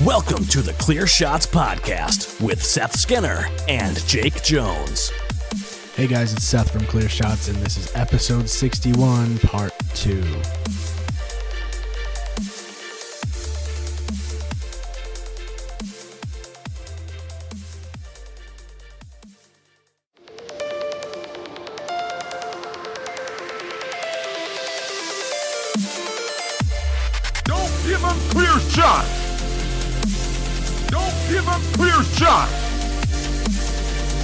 Welcome to the Clear Shots Podcast with Seth Skinner and Jake Jones. Hey guys, it's Seth from Clear Shots, and this is episode 61, part 2. Don't give him clear shots. Don't give him clear shots.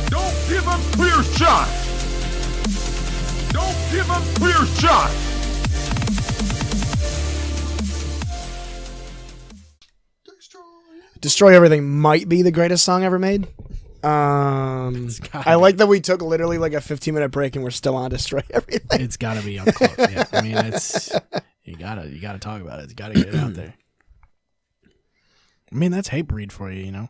Don't give him clear shots. Don't give him clear shots. Destroy Everything might be the greatest song ever made. I like that we took literally like a 15-minute break and we're still on Destroy Everything. It's got to be up close. Yeah. I mean, it's you gotta talk about it. You gotta get it out there. I mean, that's Hatebreed for you, you know.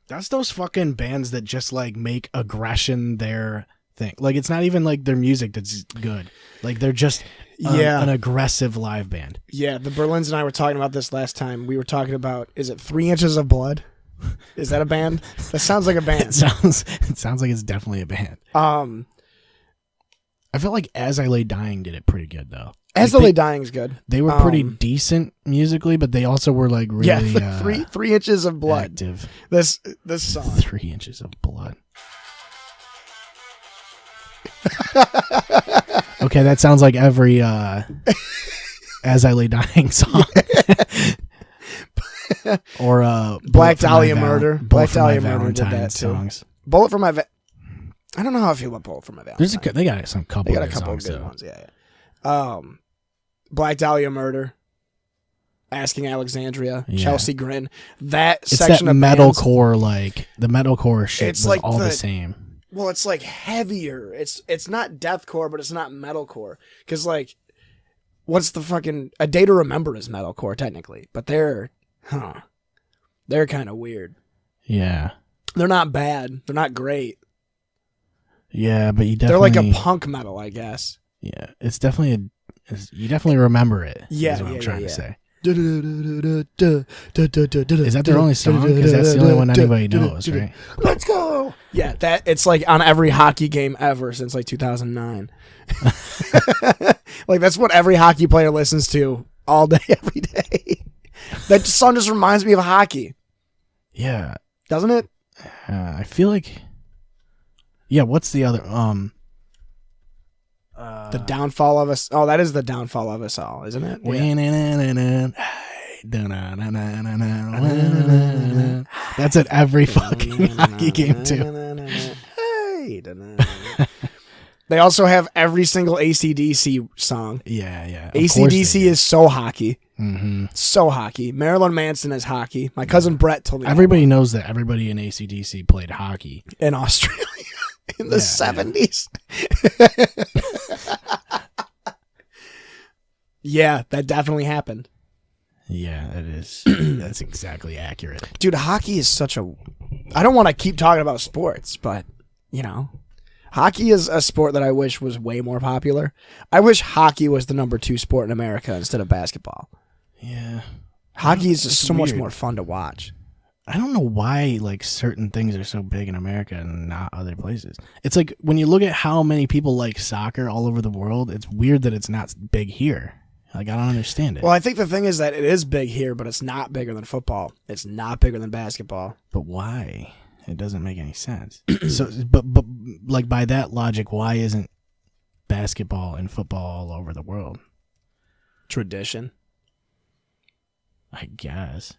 That's those fucking bands that just like make aggression their thing. Like, it's not even like their music that's good. Like, they're just an aggressive live band. Yeah, the Berlins and I were talking about this last time. We were talking about, is it 3 Inches of Blood? Is that a band? That sounds like a band. It sounds like it's definitely a band. I felt like As I Lay Dying did it pretty good though. As I Lay Dying is good. They were pretty decent musically, but they also were like really three inches of blood. Active. This song. 3 inches of blood. Okay, that sounds like every As I Lay Dying song. Or Black Dahlia Murder. Black Dahlia Murder did that songs. Too. Bullet for My I don't know how I feel about Bullet for My Valentine. They got some couple. They got a couple of good ones. Yeah. Black Dahlia Murder, Asking Alexandria, Chelsea Grin. That it's section that of metalcore, like the metalcore shit. It's was like all the same. Well, it's like heavier. It's not deathcore, but it's not metalcore. Because like, what's the fucking A Day to Remember is metalcore technically, but they're kind of weird. Yeah, they're not bad. They're not great. Yeah, but they're like a punk metal, I guess. Yeah, it's definitely you definitely remember it. Yeah, is what I'm trying to say. Is that their only song? Because that's the only one anybody knows, right? Let's go. Yeah, it's like on every hockey game ever since like 2009. Like that's what every hockey player listens to all day, every day. That song just reminds me of hockey. Yeah, doesn't it? I feel like. Yeah, what's the other? The Downfall of Us. Oh, that is The Downfall of Us All, isn't it? Yeah. That's at every fucking hockey game too. They also have every single AC/DC song. Yeah. AC/DC is so hockey. Mm-hmm. So hockey. Marilyn Manson is hockey. My cousin Brett told me. Everybody knows that everybody in AC/DC played hockey in Australia. In the 70s. Yeah, that definitely happened. Yeah, that is. That's exactly accurate. Dude, hockey is such a... I don't want to keep talking about sports, but, you know, hockey is a sport that I wish was way more popular. I wish hockey was the number 2 sport in America instead of basketball. Yeah. Hockey is just so much more fun to watch. I don't know why like certain things are so big in America and not other places. It's like when you look at how many people like soccer all over the world, it's weird that it's not big here. Like, I don't understand it. Well, I think the thing is that it is big here, but it's not bigger than football. It's not bigger than basketball. But why? It doesn't make any sense. So, but like by that logic, why isn't basketball and football all over the world? Tradition. I guess.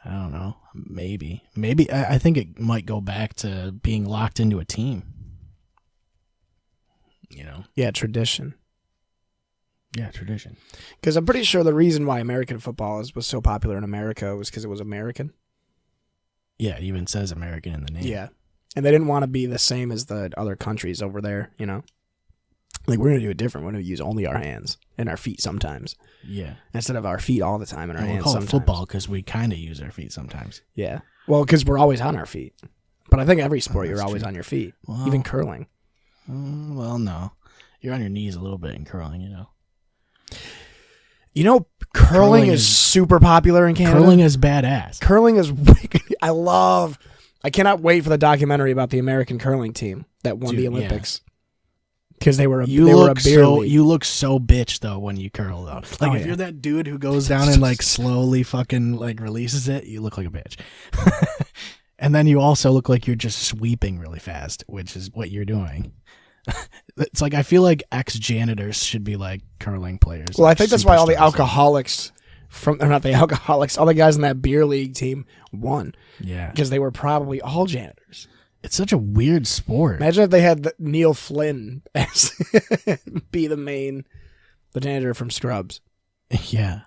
I don't know. Maybe. I think it might go back to being locked into a team. You know? Yeah, tradition. Yeah, tradition. Because I'm pretty sure the reason why American football was so popular in America was because it was American. Yeah, it even says American in the name. Yeah. And they didn't want to be the same as the other countries over there, you know? Like, we're going to do it different. We're going to use only our hands and our feet sometimes. Yeah. Instead of our feet all the time and our hands we'll call sometimes. it football because we kind of use our feet sometimes. Yeah. Well, because we're always on our feet. But I think every sport you're always on your feet. Well, even curling. Well, no. You're on your knees a little bit in curling, you know. You know, curling is is super popular in Canada. Curling is badass. Curling is I cannot wait for the documentary about the American curling team that won the Olympics. Because they were a beer league. You look so bitch though when you curl though. Like if you're that dude who goes down and like slowly fucking like releases it, you look like a bitch. And then you also look like you're just sweeping really fast, which is what you're doing. It's like I feel like ex-janitors should be like curling players. Well, like I think that's why all the superstars. alcoholics all the guys in that beer league team won. Yeah. Because they were probably all janitors. It's such a weird sport. Imagine if they had Neil Flynn as be the janitor from Scrubs. Yeah.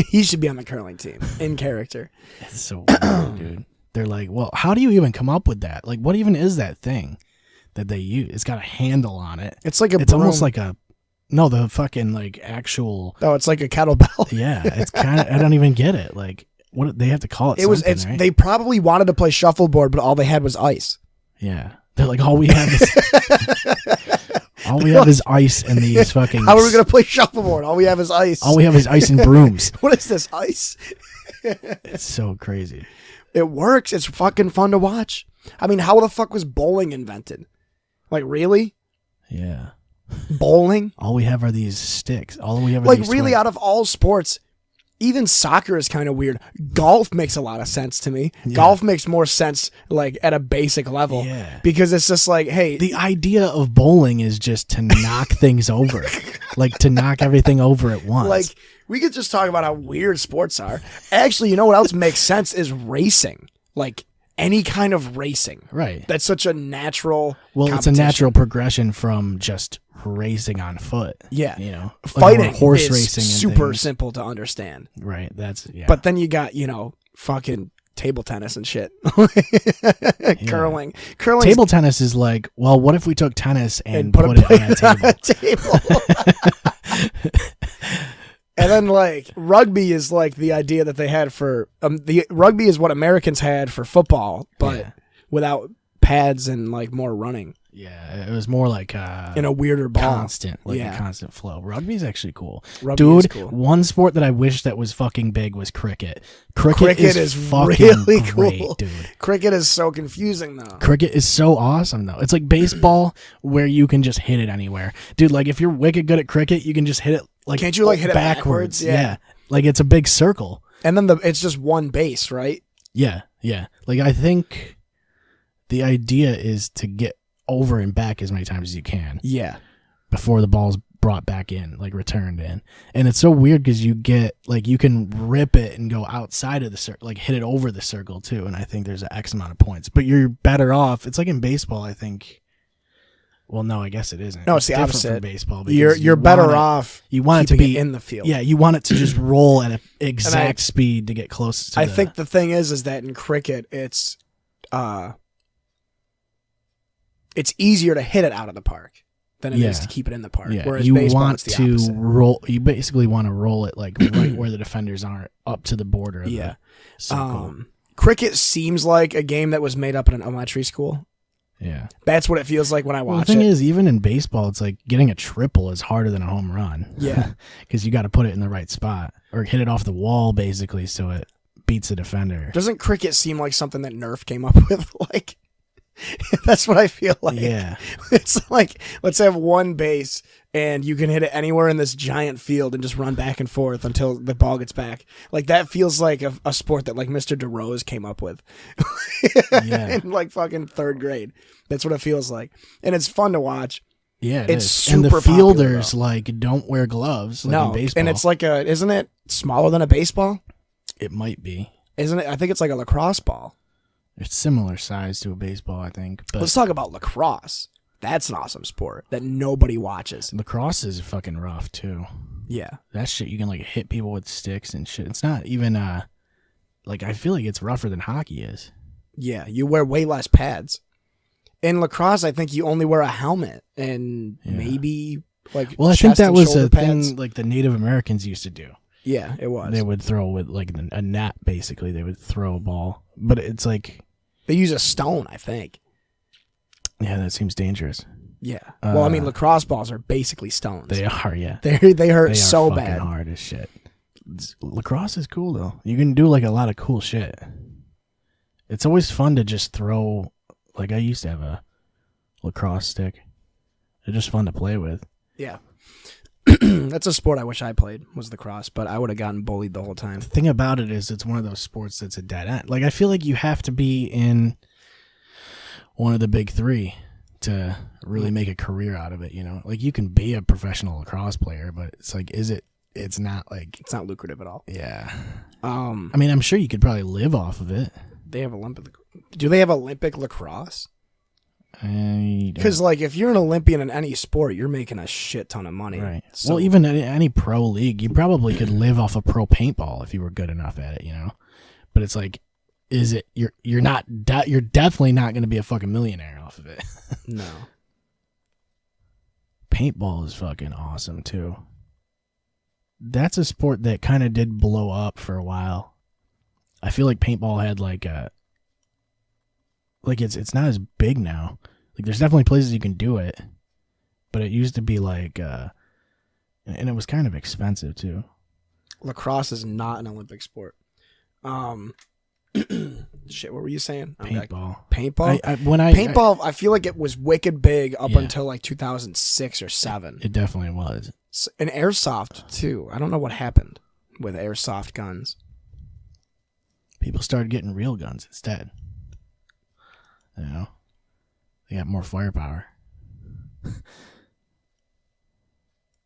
He should be on the curling team in character. It's so weird, dude. They're like, well, how do you even come up with that? Like, what even is that thing that they use? It's got a handle on it. It's like It's almost like the fucking like actual. Oh, it's like a kettlebell. Yeah, it's kind of. I don't even get it. Like, what they have to call it? Right? They probably wanted to play shuffleboard, but all they had was ice. Yeah, they're like, all we have is ice and these fucking. How are we gonna play shuffleboard? All we have is ice. All we have is ice and brooms. What is this ice? It's so crazy. It works. It's fucking fun to watch. I mean, how the fuck was bowling invented? Like, really? Yeah. Bowling? All we have are these sticks. All we have are like, these really, swings. out of all sports, even soccer is kind of weird. Golf makes a lot of sense to me. Yeah. Golf makes more sense, like, at a basic level. Yeah. Because it's just like, hey. The idea of bowling is just to knock things over. Like, to knock everything over at once. Like, we could just talk about how weird sports are. Actually, you know what else makes sense is racing. Like, any kind of racing. Right. That's such a natural Well, it's a competition. natural progression from just racing on foot. Yeah. You know, Fighting like horse is racing and super things. simple to understand. Right. That's, yeah. But then you got, fucking table tennis and shit. Curling. Table tennis is like, well, what if we took tennis and put it on a table? And then, like, rugby is like the idea that they had for the rugby is what Americans had for football, but without pads and like more running. Yeah, it was more like in a weirder ball. Constant, like a constant flow. Rugby's actually cool. Rugby Dude, is cool. one sport that I wish that was fucking big was cricket. Cricket is fucking really great, cool. dude. Cricket is so confusing though. Cricket is so awesome though. It's like baseball where you can just hit it anywhere. Dude, like if you're wicked good at cricket, you can just hit it like Can't you like hit it backwards? Yeah. Like it's a big circle. And then it's just one base, right? Yeah, yeah. Like I think the idea is to get over and back as many times as you can. Yeah. Before the ball's brought back in, like returned in. And it's so weird because you get, like, you can rip it and go outside of the circle, like hit it over the circle too. And I think there's an X amount of points. But you're better off. It's like in baseball, I think. Well, no, I guess it isn't. No, it's the different opposite. from baseball. You're better off. You want it to be in the field. Yeah, you want it to just roll at an exact speed to get close to I think the thing is that in cricket, it's easier to hit it out of the park than it is to keep it in the park. Yeah. Whereas you baseball, want it's the to opposite. roll. You basically want to roll it like right where the defenders aren't, up to the border. Of the circle. Cricket seems like a game that was made up in an elementary school. Yeah, that's what it feels like when I watch it. The thing is, even in baseball, it's like getting a triple is harder than a home run. Yeah, because you got to put it in the right spot or hit it off the wall, basically, so it beats the defender. Doesn't cricket seem like something that Nerf came up with? Like, that's what I feel like. Yeah, it's like, let's have one base and you can hit it anywhere in this giant field and just run back and forth until the ball gets back. Like, that feels like a sport that like Mr. DeRose came up with in like fucking third grade. That's what it feels like. And it's fun to watch. Yeah, it's super and the fielders popular, like don't wear gloves like in baseball. And it's like isn't it smaller than a baseball? It might be. Isn't it? I think it's like a lacrosse ball. It's similar size to a baseball, I think. But let's talk about lacrosse. That's an awesome sport that nobody watches. Lacrosse is fucking rough too. Yeah. That shit, you can like hit people with sticks and shit. It's not even like, I feel like it's rougher than hockey is. Yeah, you wear way less pads. In lacrosse, I think you only wear a helmet and maybe like I think that was a pads. thing like the Native Americans used to do. Yeah, it was. They would throw with like a net, basically. They would throw a ball. But it's like... They use a stone, I think. Yeah, that seems dangerous. Yeah. Well, I mean, lacrosse balls are basically stones. They are, yeah. They hurt they so are bad. Hard as shit. Lacrosse is cool though. You can do like a lot of cool shit. It's always fun to just throw. Like I used to have a lacrosse stick. They're just fun to play with. Yeah. That's a sport I wish I played, was lacrosse, but I would have gotten bullied the whole time. The thing about it is it's one of those sports that's a dead end. Like I feel like you have to be in one of the big three to really make a career out of it, you know? Like you can be a professional lacrosse player, but it's like, it's not like... It's not lucrative at all. Yeah. I mean, I'm sure you could probably live off of it. They have Do they have Olympic lacrosse? Because Because, like, if you're an Olympian in any sport, you're making a shit ton of money. right. So, Well, even in any pro league, you probably could live off of pro paintball if you were good enough at it, you know? But it's like, is it... You're definitely not going to be a fucking millionaire off of it. no. Paintball is fucking awesome, too. That's a sport that kind of did blow up for a while. I feel like paintball had like a... Like it's not as big now. Like there's definitely places you can do it, but it used to be like, and it was kind of expensive too. Lacrosse is not an Olympic sport. Shit, what were you saying? Paintball. Paintball? Paintball, I feel like it was wicked big up Yeah. until like 2006 or 7. it definitely was. And airsoft too. I don't know what happened with airsoft guns. People started getting real guns instead. You know, they got more firepower.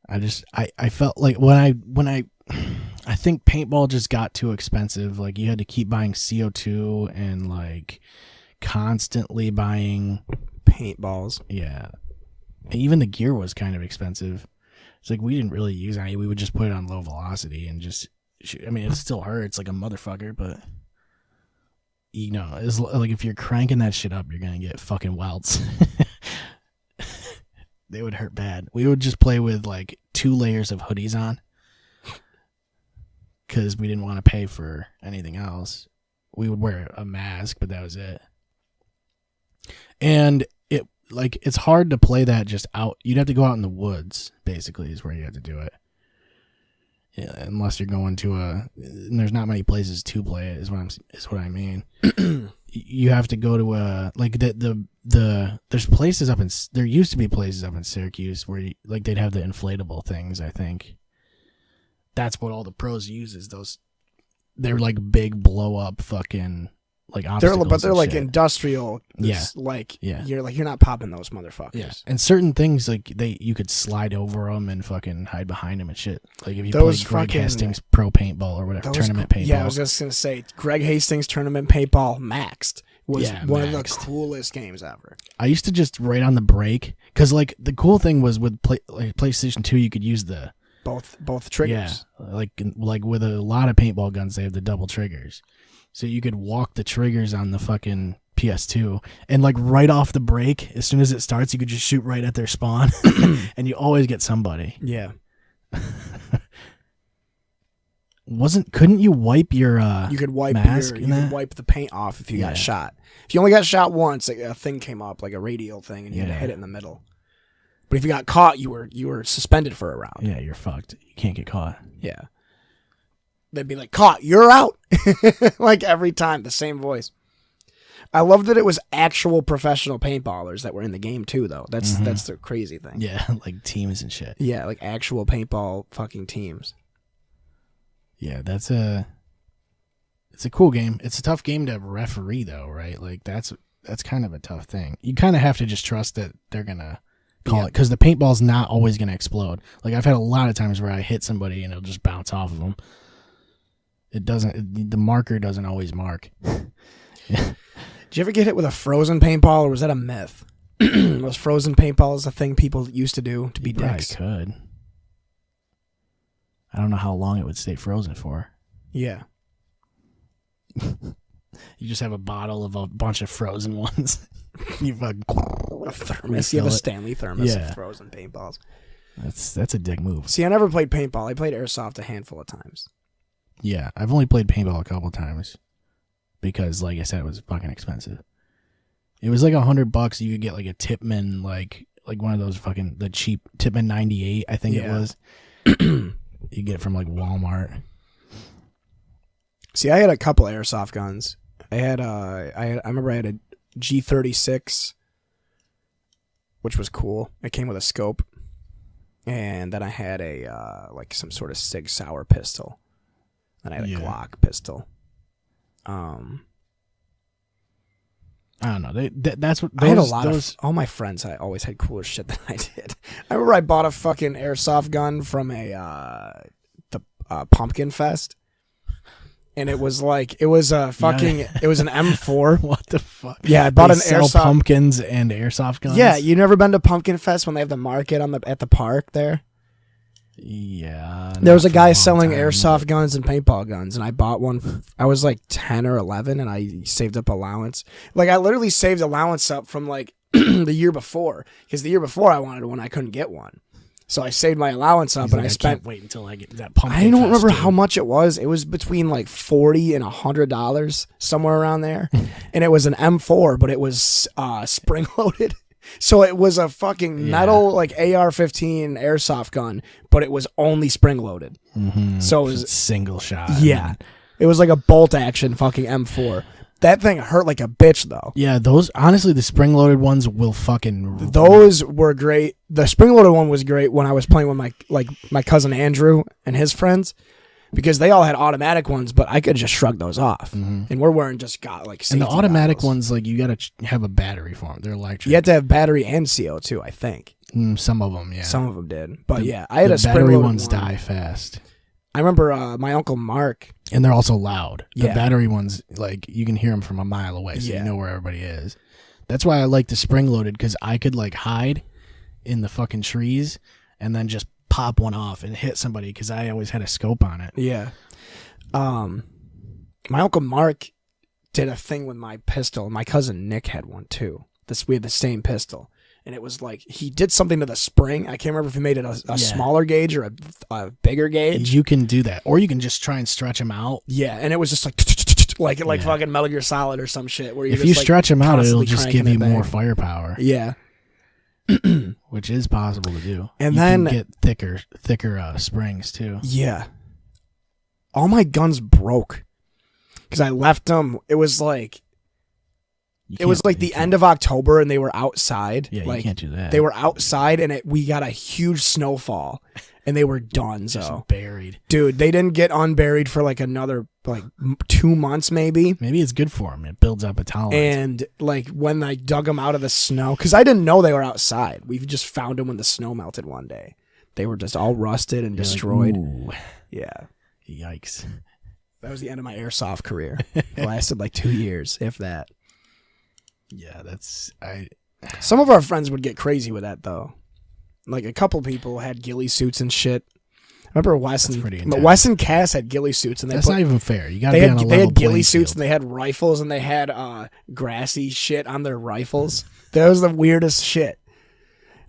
I felt like when I think paintball just got too expensive. Like you had to keep buying CO2 and like constantly buying Paintballs. Yeah. And even the gear was kind of expensive. It's like we didn't really use any. We would just put it on low velocity and just shoot. I mean, it still hurts like a motherfucker, but you know, it's like if you're cranking that shit up, you're going to get fucking welts. They would hurt bad. We would just play with like 2 layers of hoodies on because we didn't want to pay for anything else. We would wear a mask, but that was it. And it's hard to play that just out. You'd have to go out in the woods, basically, is where you have to do it. Yeah, unless you're going to and there's not many places to play it, is what I mean. You have to go to there's places there used to be places up in Syracuse where they'd have the inflatable things. I think that's what all the pros use is those. They're like big blow up fucking like obstacles. They're like shit. Industrial. Yeah. You're not popping those motherfuckers. Yeah, and certain things like you could slide over them and fucking hide behind them and shit. Like if you Those play Greg fucking- Hastings Pro Paintball or whatever tournament paintball. Yeah, I was just gonna say Greg Hastings Tournament Paintball Maxed was one of the Maxed. coolest games ever. I used to just right on the break because like the cool thing was with PlayStation 2 you could use the Both triggers. Yeah, like with a lot of paintball guns they have the double triggers, so you could walk the triggers on the fucking PS2 and like right off the break as soon as it starts you could just shoot right at their spawn and you always get somebody. Yeah. Couldn't you wipe your You could wipe mask you in that? could wipe the paint off if you Yeah. got shot. If you only got shot once, like, a thing came up, like a radial thing, and you had to Yeah. hit it in the middle. But if you got caught, you were suspended for a round. Yeah, you're fucked. You can't get caught. Yeah. They'd be like, "Caught, you're out." Like every time, the same voice. I love that it was actual professional paintballers that were in the game too, though. That's the crazy thing. Yeah, like teams and shit. Yeah, like actual paintball fucking teams. Yeah, it's a cool game. It's a tough game to referee though, right? Like that's kind of a tough thing. You kind of have to just trust that they're gonna call it because the paintball's not always gonna explode. Like I've had a lot of times where I hit somebody and it'll just bounce off of them. It doesn't. The marker doesn't always mark. Did you ever get hit with a frozen paintball, or was that a myth? Was frozen paintballs a thing people used to do to be Probably dicks? could. I don't know how long it would stay frozen for. Yeah. You just have a bottle of a bunch of frozen ones. You fucking A thermos. You have a refill it. Stanley thermos Yeah. of frozen paintballs. That's a dick move. See, I never played paintball. I played airsoft a handful of times. Yeah, I've only played paintball a couple times because, like I said, it was fucking expensive. It was like $100. You could get like a Tipman, like one of those fucking the cheap Tipman 98. I think it Yeah. was. You get it from like Walmart. See, I had a couple airsoft guns. I remember I had a G36, which was cool. It came with a scope. And then I had a like some sort of Sig Sauer pistol. And I had a Glock pistol. I don't know. That's what I had a lot of. All my friends, I always had cooler shit than I did. I remember I bought a fucking airsoft gun from the Pumpkin Fest, and it was an M4. What the fuck? Yeah, I bought an sell airsoft pumpkins and airsoft guns. Yeah, you never been to Pumpkin Fest when they have the market at the park there? Yeah. There was a guy selling airsoft guns and paintball guns, and I bought one. I was like 10 or 11, and I saved up allowance. Like, I literally saved allowance up from like the year before, because the year before I wanted one, I couldn't get one. So I saved my allowance up, and I spent. Can't wait until I get that Pumpkin I don't Fest, remember dude. how much it was. It was between like $40 and $100, somewhere around there. And it was an M4, but it was spring loaded. So it was a fucking metal like AR-15 airsoft gun, but it was only spring loaded. Mm-hmm. So it was just single shot. Yeah, it was like a bolt action fucking M4. That thing hurt like a bitch though. Yeah, those honestly, the spring loaded ones will fucking. Those were great. The spring loaded one was great when I was playing with my cousin Andrew and his friends. Because they all had automatic ones, but I could just shrug those off. Mm-hmm. And we're wearing just got like safety and the automatic goggles. ones, like you got to have a battery for them. They're electric. You had to have battery and CO2, I think. Some of them, yeah. Some of them did, but I had a spring battery loaded ones one. die fast. I remember my uncle Mark, and they're also loud. The Yeah. battery ones, like you can hear them from a mile away, so Yeah. you know where everybody is. That's why I like the spring loaded, because I could like hide in the fucking trees and then just pop one off and hit somebody, because I always had a scope on it. Yeah. My uncle Mark did a thing with my pistol. My cousin Nick had one too. We had the same pistol, and it was like he did something to the spring. I can't remember if he made it a smaller gauge or a bigger gauge. You can do that, or you can just try and stretch them out. Yeah, and it was just like fucking Metal Gear Solid or some shit. Where if you stretch them out, it'll just give you more firepower. Yeah. Which is possible to do. And you then can get thicker springs too. Yeah. All my guns broke because I left them. It was like the end of October, and they were outside. Yeah, like, you can't do that. They were outside, and we got a huge snowfall, and they were done. Just buried, dude. They didn't get unburied for like another 2 months, maybe. Maybe it's good for them. It builds up a tolerance. And like when I dug them out of the snow, because I didn't know they were outside. We just found them when the snow melted one day. They were just all rusted and destroyed. Ooh. Yeah. Yikes. That was the end of my airsoft career. It lasted like 2 years, if that. Yeah, Some of our friends would get crazy with that though. Like a couple people had ghillie suits and shit. I remember Wes and Cass had ghillie suits, and that's not even fair. You got to be on a level They had ghillie playing suits, field. and they had rifles, and they had grassy shit on their rifles. That was the weirdest shit.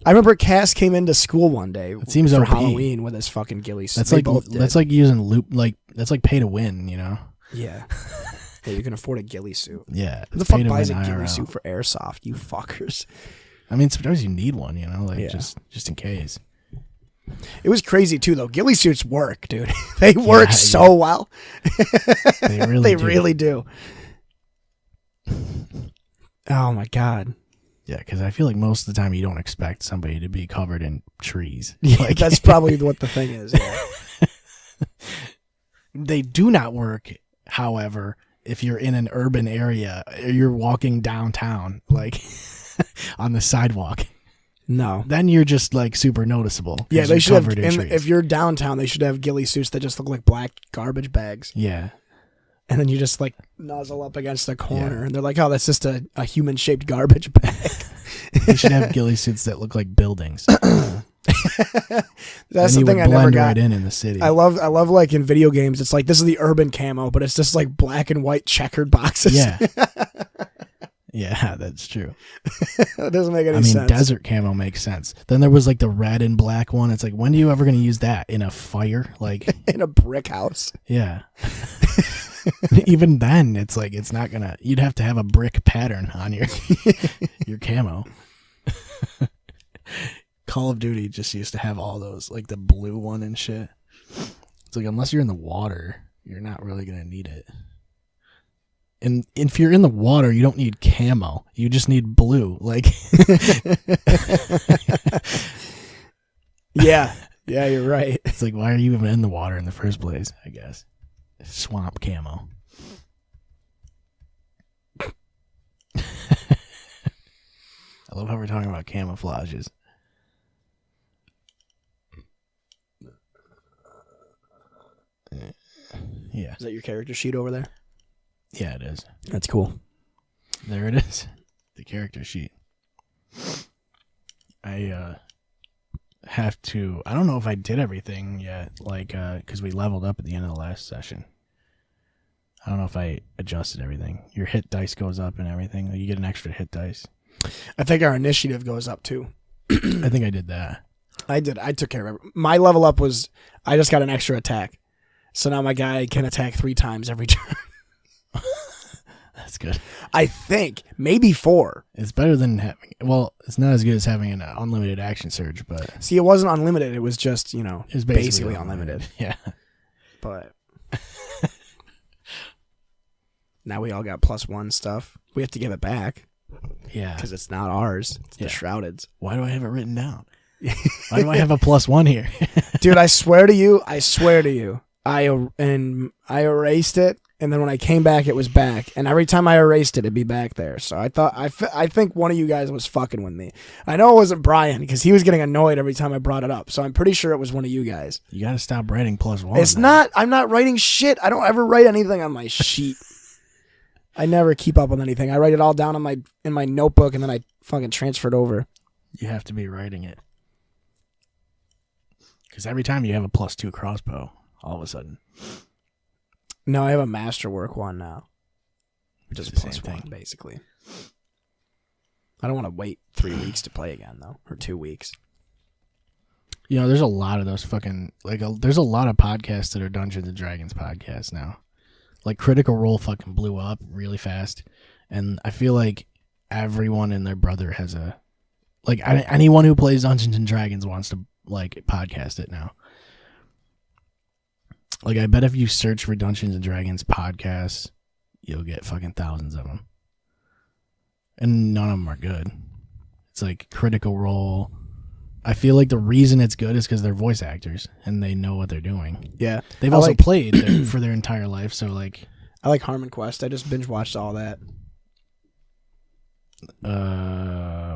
I remember Cass came into school one day for Halloween with his fucking ghillie suit. That's like using loop. That's like pay to win. You know. Yeah. Yeah, you can afford a ghillie suit. Yeah. Who the fuck buys a ghillie suit for airsoft? You fuckers. I mean, sometimes you need one. You know, just in case. It was crazy too, though. Ghillie suits work, dude. They work so well. They really really do. Oh my god. Yeah, because I feel like most of the time you don't expect somebody to be covered in trees. Yeah, that's probably what the thing is. Yeah. They do not work, however, if you're in an urban area, you're walking downtown, like on the sidewalk. No. Then you're just like super noticeable. Yeah, they should have. In trees. If you're downtown, they should have ghillie suits that just look like black garbage bags. Yeah. And then you just like nuzzle up against the corner, and they're like, "Oh, that's just a human-shaped garbage bag." They should have ghillie suits that look like buildings. That's the thing I never got. Right in the city. I love like in video games, it's like this is the urban camo, but it's just like black and white checkered boxes. Yeah. Yeah, that's true. That doesn't make any sense. Desert camo makes sense. Then there was like the red and black one. It's like, when are you ever going to use that? In a fire? Like in a brick house? Yeah. Even then, it's like, it's not going to, you'd have to have a brick pattern on your camo. Call of Duty just used to have all those, like the blue one and shit. It's like, unless you're in the water, you're not really gonna need it. And if you're in the water, you don't need camo. You just need blue. Like, yeah, you're right. it's like, why are you even in the water in the first place? I guess swamp camo. I love how we're talking about camouflages. Yeah. Is that your character sheet over there? Yeah, it is. That's cool. There it is. The character sheet. I have to... I don't know if I did everything yet, like, because we leveled up at the end of the last session. I don't know if I adjusted everything. Your hit dice goes up and everything. You get an extra hit dice. I think our initiative goes up too. I think I did that. I took care of it. My level up was, I just got an extra attack. So now my guy can attack 3 times every turn. That's good. I think. Maybe 4. It's better than having... Well, it's not as good as having an unlimited action surge, but... See, it wasn't unlimited. It was just, It was basically unlimited. Yeah. But... now we all got +1 stuff. We have to give it back. Yeah. Because it's not ours. It's the Shrouded's. Why do I have it written down? Why do I have a +1 here? Dude, I swear to you. I erased it, and then when I came back, it was back. And every time I erased it, it'd be back there. So I think one of you guys was fucking with me. I know it wasn't Brian, because he was getting annoyed every time I brought it up. So I'm pretty sure it was one of you guys. You got to stop writing +1. It's not. I'm not writing shit. I don't ever write anything on my sheet. I never keep up with anything. I write it all down in my notebook, and then I fucking transfer it over. You have to be writing it. Because every time you have a +2 crossbow, all of a sudden. No, I have a masterwork one now. Which is the same +1, basically. I don't want to wait 3 weeks to play again, though. Or 2 weeks. There's a lot of those fucking... there's a lot of podcasts that are Dungeons & Dragons podcasts now. Like, Critical Role fucking blew up really fast. And I feel like everyone and their brother has a... Like, anyone who plays Dungeons & Dragons wants to, podcast it now. Like, I bet if you search for Dungeons & Dragons podcasts, you'll get fucking thousands of them. And none of them are good. It's like Critical Role. I feel like the reason it's good is because they're voice actors and they know what they're doing. Yeah. They've also played for their entire life, so like... I like Harmon Quest. I just binge watched all that.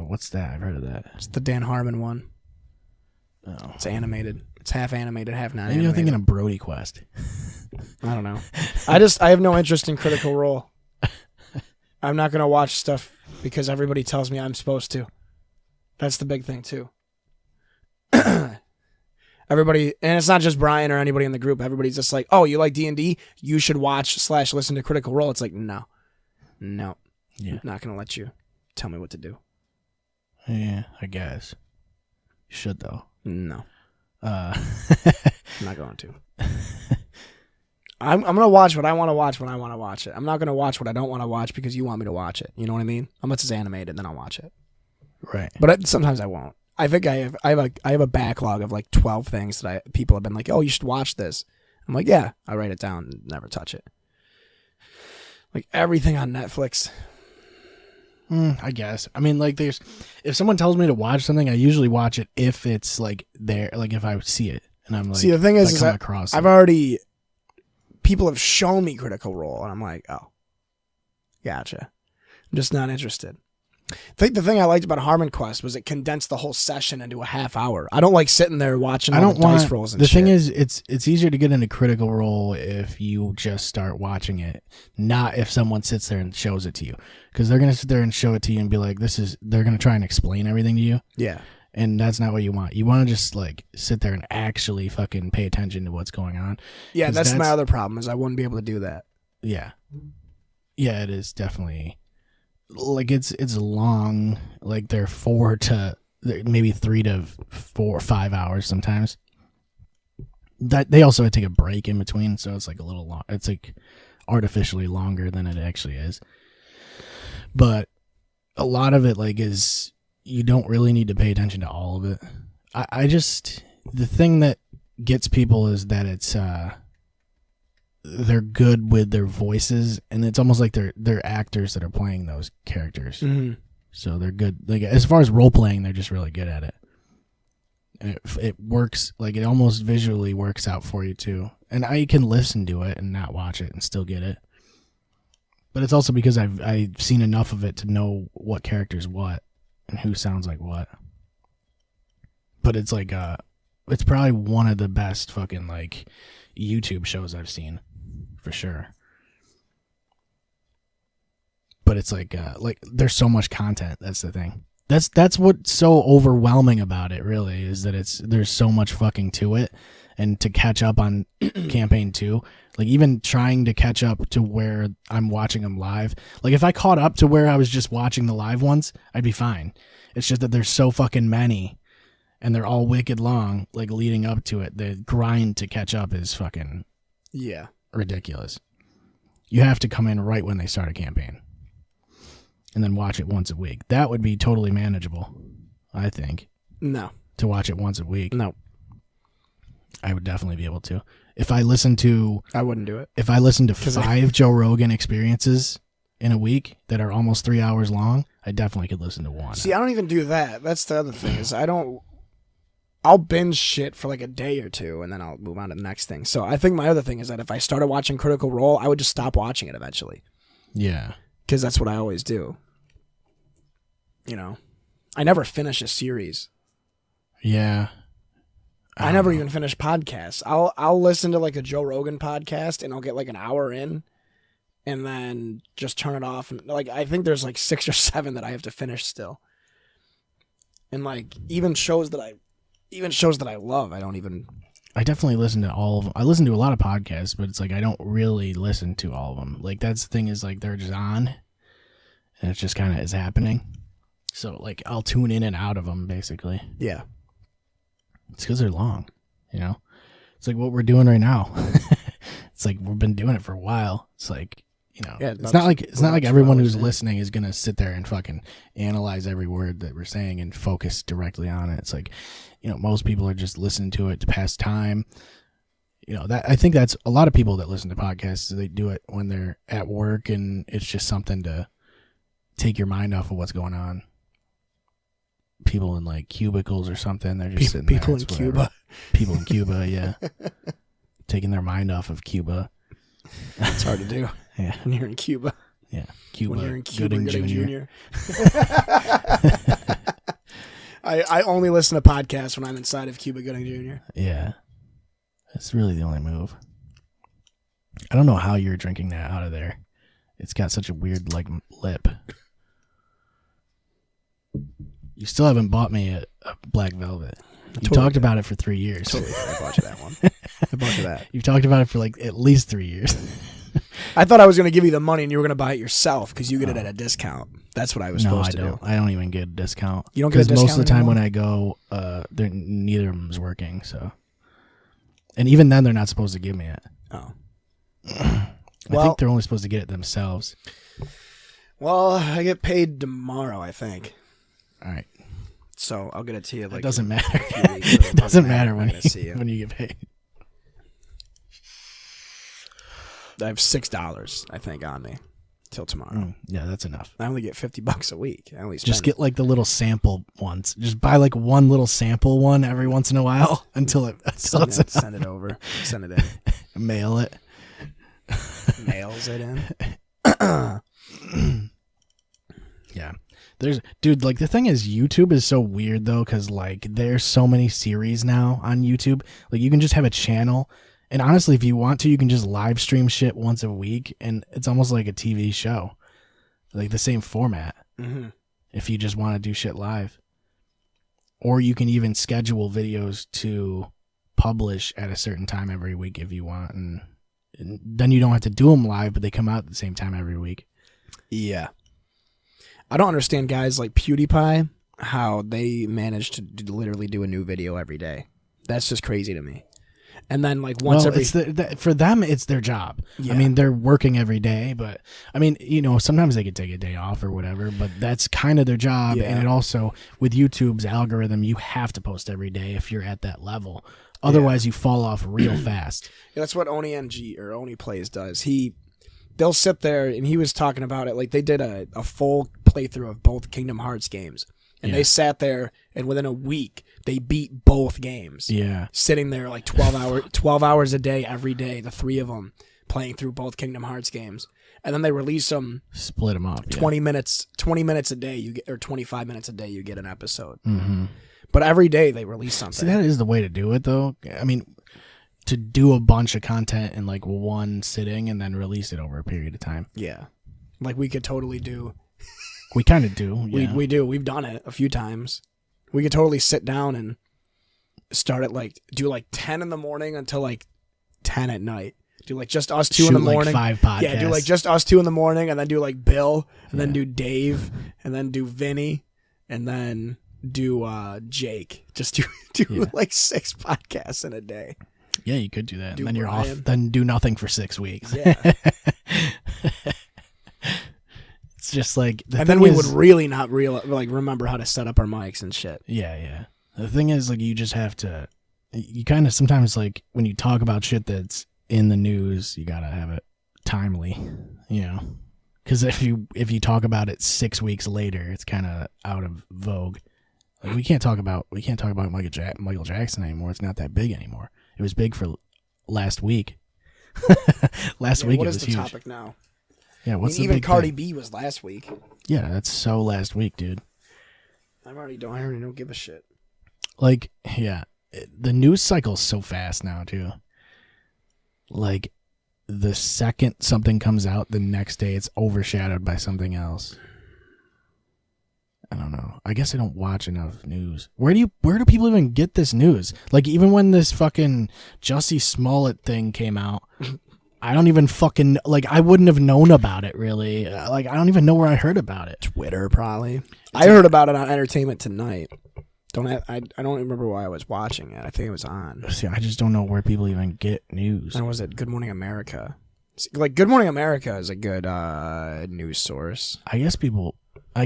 What's that? I've heard of that. It's the Dan Harmon one. Oh. It's animated. It's half animated, half not Maybe animated. I'm thinking of Brody Quest. I don't know. I have no interest in Critical Role. I'm not going to watch stuff because everybody tells me I'm supposed to. That's the big thing, too. Everybody, and it's not just Brian or anybody in the group. Everybody's just like, oh, you like D&D? You should watch / listen to Critical Role. It's like, no. Yeah. I'm not going to let you tell me what to do. Yeah, I guess. You should, though. No. I'm not going to. I'm going to watch what I want to watch when I want to watch it. I'm not going to watch what I don't want to watch because you want me to watch it. You know what I mean? Unless it's animated, then I'll watch it. Right. But sometimes I won't. I think I have a backlog of 12 things that people have been like, oh, you should watch this. I'm like, yeah. I write it down and never touch it. Like everything on Netflix. I guess. I mean, if someone tells me to watch something, I usually watch it if it's there, if I see it, and I'm like, see, the thing is people have shown me Critical Role, and I'm like, oh, gotcha. I'm just not interested. I think the thing I liked about Harmon Quest was it condensed the whole session into a half hour. I don't like sitting there watching all the dice rolls and shit. The thing is, it's easier to get into Critical Role if you just start watching it, not if someone sits there and shows it to you. Because they're going to sit there and show it to you and be like, they're going to try and explain everything to you. Yeah. And that's not what you want. You want to just sit there and actually fucking pay attention to what's going on. Yeah, that's my other problem is I wouldn't be able to do that. Yeah. Yeah, it is definitely... it's long, they're 4 to maybe 3 to 4 or 5 hours sometimes. That they also take a break in between, so it's a little long. It's artificially longer than it actually is. But a lot of it is you don't really need to pay attention to all of it. I just the thing that gets people is that it's they're good with their voices, and it's almost like they're actors that are playing those characters. Mm-hmm. So they're good. Like as far as role playing, they're just really good at it. And it works, like it almost visually works out for you too. And I can listen to it and not watch it and still get it. But it's also because I've seen enough of it to know what character's what and who sounds like what. But it's like it's probably one of the best fucking like YouTube shows I've seen, for sure. But it's like there's so much content. That's the thing. That's what's so overwhelming about it, really, is that there's so much fucking to it, and to catch up on campaign 2, like even trying to catch up to where I'm watching them live. Like if I caught up to where I was just watching the live ones, I'd be fine. It's just that there's so fucking many, and they're all wicked long, like leading up to it. The grind to catch up is fucking ridiculous. You have to come in right when they start a campaign, and then watch it once a week. That would be totally manageable, I think. No. To watch it once a week. No. I would definitely be able to. If I listen to... I wouldn't do it. If I listen to 5 Joe Rogan experiences in a week that are almost 3 hours long, I definitely could listen to one. See, I don't even do that. That's the other thing, is I'll binge shit for like a day or two, and then I'll move on to the next thing. So I think my other thing is that if I started watching Critical Role, I would just stop watching it eventually. Yeah. Because that's what I always do. You know? I never finish a series. Yeah. I never even finish podcasts. I'll listen to like a Joe Rogan podcast, and I'll get like an hour in, and then just turn it off. And like I think there's like 6 or 7 that I have to finish still. And like even shows that I love, I definitely listen to all of them. I listen to a lot of podcasts, but it's like I don't really listen to all of them. Like that's the thing, is like they're just on, and it just kind of is happening. So like I'll tune in and out of them basically. Yeah. It's because they're long, you know? It's like what we're doing right now. It's like we've been doing it for a while. It's like, you know, it's not like everyone who's listening is going to sit there and fucking analyze every word that we're saying and focus directly on it. It's like, you know, most people are just listening to it to pass time. You know, that I think that's a lot of people that listen to podcasts, they do it when they're at work, and it's just something to take your mind off of what's going on. People in like cubicles or something, they're just sitting people there. in Cuba. People in Cuba, yeah. Taking their mind off of Cuba. It's hard to do. Yeah. When you're in Cuba. Yeah. Cuba. When you're in Cuba, Gooding Jr. I only listen to podcasts when I'm inside of Cuba Gooding Jr. Yeah. That's really the only move. I don't know how you're drinking that out of there. It's got such a weird like lip. You still haven't bought me a Black Velvet. You talked about it for 3 years. Totally. I bought you that one. I bought you that. You've talked about it for like at least 3 years. I thought I was going to give you the money and you were going to buy it yourself because you get it at a discount. That's what I was supposed to do. I don't even get a discount. You don't get a discount most of the time anymore? when I go, neither of them's working. So, and even then, they're not supposed to give me it. Oh. I think they're only supposed to get it themselves. Well, I get paid tomorrow, I think. All right. So I'll get it to you. Like it doesn't matter. It doesn't matter when you get paid. I have $6, I think, on me till tomorrow. Yeah, that's enough. I only get $50 a week. I only just get like the little sample ones. Just buy like one little sample one every once in a while until send it over. Send it in. Mail it. Mails it in. Yeah. Like the thing is, YouTube is so weird though, because like there's so many series now on YouTube. Like you can just have a channel, and honestly, if you want to, you can just live stream shit once a week, and it's almost like a TV show, like the same format. Mm-hmm. If you just want to do shit live, or you can even schedule videos to publish at a certain time every week if you want, and then you don't have to do them live, but they come out at the same time every week. Yeah. I don't understand guys like PewDiePie, how they manage to literally do a new video every day. That's just crazy to me. And then like once every... for them, it's their job. Yeah. I mean, they're working every day, but I mean, you know, sometimes they could take a day off or whatever, but that's kind of their job. Yeah. And it also, with YouTube's algorithm, you have to post every day if you're at that level. Otherwise, you fall off real fast. Yeah, that's what Oni NG or Oni Plays does. They'll sit there, and he was talking about it. Like, they did a full playthrough of both Kingdom Hearts games. And they sat there, and within a week, they beat both games. Yeah. Sitting there like 12 hours a day, every day, the three of them, playing through both Kingdom Hearts games. And then they release them. Split them up. 20 minutes a day, you get, or 25 minutes a day, you get an episode. Mm-hmm. But every day, they release something. See, that is the way to do it, though. I mean, to do a bunch of content in like one sitting and then release it over a period of time. Yeah. Like, we could totally do... We kind of do. Yeah. We do. We've done it a few times. We could totally sit down and start at do 10 in the morning until 10 at night. Do just us two in the morning. 5 podcasts. Yeah, do just us two in the morning, and then do Bill, and then do Dave, and then do Vinny, and then do Jake. Just do 6 podcasts in a day. Yeah, you could do that. Do and then you're Brian. off. Then do nothing for 6 weeks. Yeah. It's just like, and then we would really not remember how to set up our mics and shit. Yeah, yeah. The thing is, you just have to. You kind of sometimes when you talk about shit that's in the news, you gotta have it timely, because if you talk about it 6 weeks later, it's kind of out of vogue. We can't talk about Michael Jackson anymore. It's not that big anymore. It was big for last week. Last week it was huge. What is the topic now? Yeah, what's even the big Cardi thing? B was last week. Yeah, that's so last week, dude. I already don't give a shit. The news cycle's so fast now too. The second something comes out, the next day it's overshadowed by something else. I don't know. I guess I don't watch enough news. Where do people even get this news? Even when this fucking Jussie Smollett thing came out, I don't even fucking I wouldn't have known about it really. I don't even know where I heard about it. Twitter probably. I heard about it on Entertainment Tonight. I don't remember why I was watching it. I think it was on. See, I just don't know where people even get news. And was it Good Morning America? Good Morning America is a good news source. I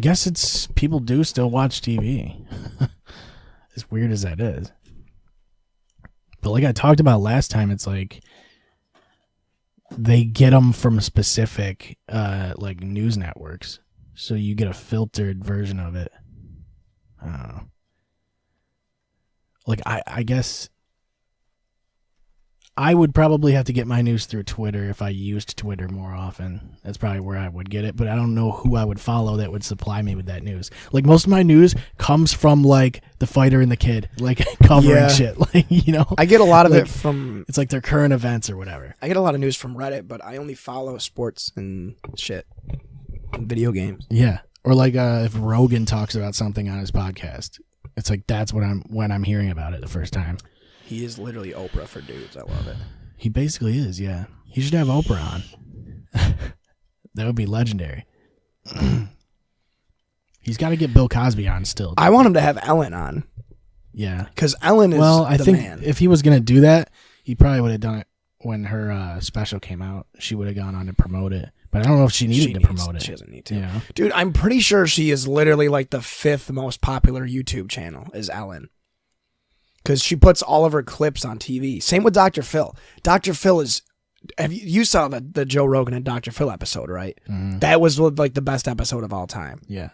guess it's people do still watch TV. As weird as that is. But I talked about last time, it's they get them from specific news networks. So you get a filtered version of it. I don't know. I guess I would probably have to get my news through Twitter if I used Twitter more often. That's probably where I would get it, but I don't know who I would follow that would supply me with that news. Most of my news comes from the fighter and the kid, covering shit. I get a lot of it from it's their current events or whatever. I get a lot of news from Reddit, but I only follow sports and shit. And video games. Yeah. Or if Rogan talks about something on his podcast, it's that's when I'm hearing about it the first time. He is literally Oprah for dudes. I love it. He basically is, yeah. He should have Oprah on. That would be legendary. He's got to get Bill Cosby on still. I want him to have Ellen on. Yeah. Because Ellen is I think man. If he was going to do that, he probably would have done it when her special came out. She would have gone on to promote it. But I don't know if she needed to promote it. She doesn't need to. Yeah. Dude, I'm pretty sure she is literally the 5th most popular YouTube channel is Ellen. Because she puts all of her clips on TV. Same with Dr. Phil. Dr. Phil is... You saw the Joe Rogan and Dr. Phil episode, right? Mm. That was the best episode of all time. Yeah.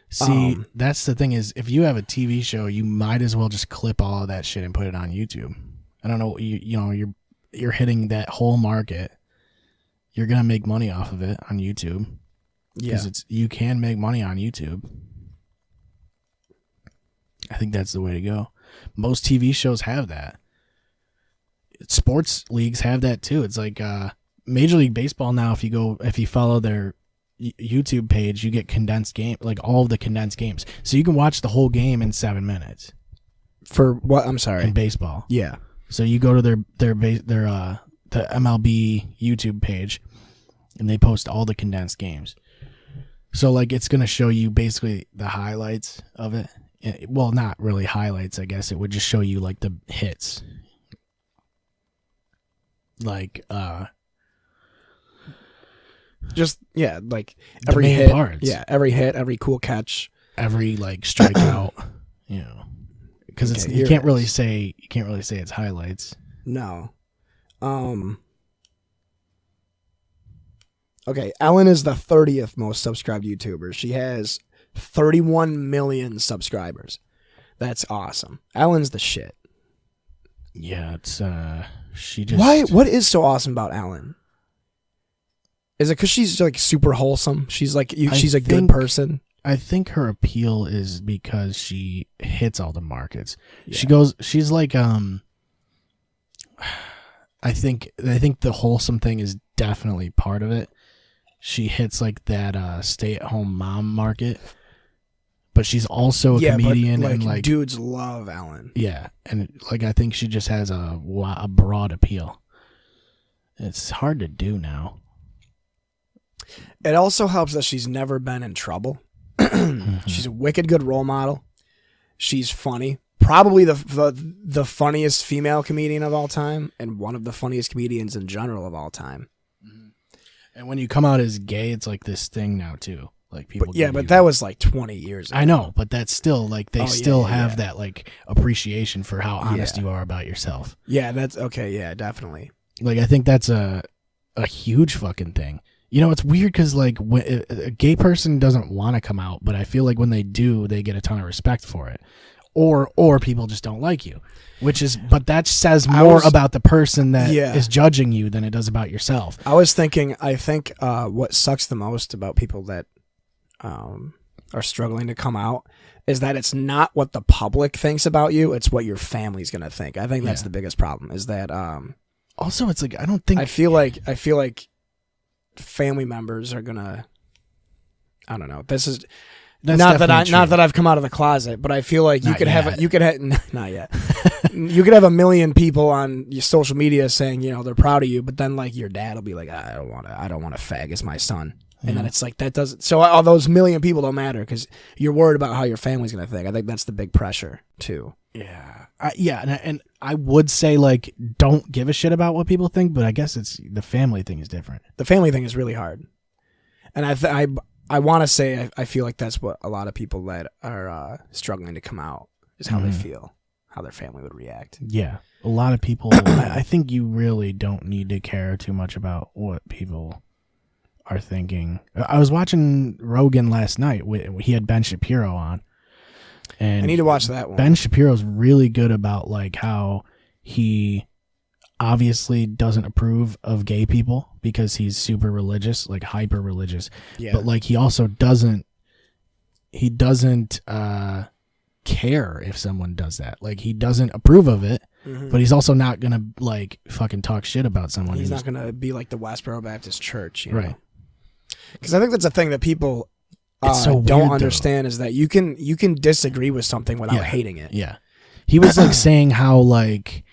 See, that's the thing is, if you have a TV show, you might as well just clip all of that shit and put it on YouTube. I don't know, you're hitting that whole market. You're gonna make money off of it on YouTube. Yeah, because you can make money on YouTube. I think that's the way to go. Most TV shows have that. Sports leagues have that too. It's Major League Baseball now. If you follow their YouTube page, you get condensed game, all of the condensed games, so you can watch the whole game in 7 minutes. For what? I'm sorry. In baseball, yeah. So you go to the MLB YouTube page, and they post all the condensed games. So it's going to show you basically the highlights of it. Well, not really highlights, I guess. It would just show you the hits. Just every main hit. Parts. Yeah, every hit, every cool catch, every strikeout. because Okay, you here can't it really is. say it's highlights. No. Okay, Ellen is the 30th most subscribed YouTuber. She has 31 million subscribers. That's awesome. Ellen's the shit. Yeah, it's she just Why? What is so awesome about Ellen? Is it because she's like super wholesome? She's like she's a good think- person. I think her appeal is because she hits all the markets. Yeah. She's like I think the wholesome thing is definitely part of it. She hits like that stay-at-home mom market. But she's also a comedian but, and like dudes love Ellen. yeah, and like I think she just has a broad appeal. It's hard to do now. It also helps that she's never been in trouble. She's a wicked good role model. She's funny. Probably the funniest female comedian of all time, and one of the funniest comedians in general of all time. And when you come out as gay, it's like this thing now too. Like people, But yeah, but that was like 20 years ago. I know, but that's still like they Oh, still have yeah. that like appreciation for how honest Yeah. you are about yourself. Yeah, that's okay. Yeah, definitely. Like I think that's a huge fucking thing. You know, it's weird because like when a gay person doesn't want to come out, but I feel like when they do, they get a ton of respect for it. Or people just don't like you, but that says more about the person that is judging you than it does about yourself. I was thinking, I think what sucks the most about people that are struggling to come out is that it's not what the public thinks about you, it's what your family's going to think. I think that's the biggest problem is that Also, it's like I don't think I feel like family members are going to I don't know. This is that's not definitely that I've come out of the closet, but I feel like you Not could yet. have not yet. You could have a million people on your social media saying, you know, they're proud of you, but then like your dad will be like, I don't want to fag as my son. And then it's like that doesn't. So all those million people don't matter because you're worried about how your family's gonna think. I think that's the big pressure too. Yeah, and I would say like don't give a shit about what people think, but I guess it's the family thing is different. The family thing is really hard, and I want to say I feel like that's what a lot of people that are struggling to come out is how they feel, how their family would react. Yeah, a lot of people. I think you really don't need to care too much about what people are thinking. I was watching Rogan last night. He had Ben Shapiro on. And I need to watch that one. Ben Shapiro's really good about like how he obviously doesn't approve of gay people because he's super religious, like hyper religious. Yeah. But like he also doesn't care if someone does that. Like he doesn't approve of it, but he's also not gonna like fucking talk shit about someone. He's not gonna be like the Westboro Baptist Church, you know? Right. Because I think that's a thing that people It's so don't weird, understand is that you can disagree with something without hating it. Yeah. He was like saying how like